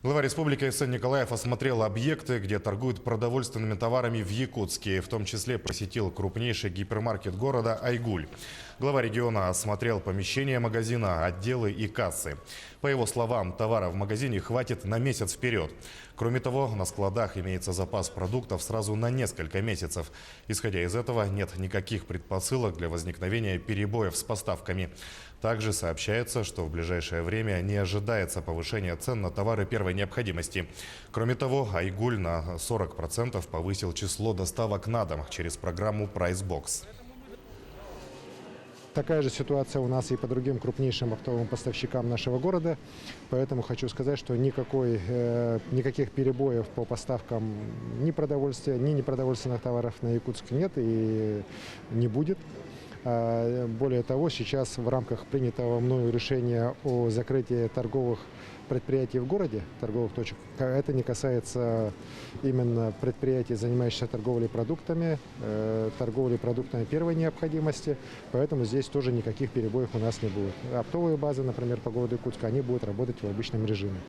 Глава республики Сэн Николаев осмотрел объекты, где торгуют продовольственными товарами в Якутске. В том числе посетил крупнейший гипермаркет города «Айгуль». Глава региона осмотрел помещения магазина, отделы и кассы. По его словам, товара в магазине хватит на месяц вперед. Кроме того, на складах имеется запас продуктов сразу на несколько месяцев. Исходя из этого, нет никаких предпосылок для возникновения перебоев с поставками. Также сообщается, что в ближайшее время не ожидается повышения цен на товары первой необходимости. Кроме того, «Айгуль» на 40% повысил число доставок на дом через программу PriceBox. Такая же ситуация у нас и по другим крупнейшим оптовым поставщикам нашего города. Поэтому хочу сказать, что никаких перебоев по поставкам ни продовольствия, ни непродовольственных товаров на Якутск нет и не будет. Более того, сейчас в рамках принятого мною решения о закрытии торговых предприятий в городе, торговых точек, это не касается именно предприятий, занимающихся торговлей продуктами первой необходимости, поэтому здесь тоже никаких перебоев у нас не будет. Оптовые базы, например, по городу Якутска, они будут работать в обычном режиме.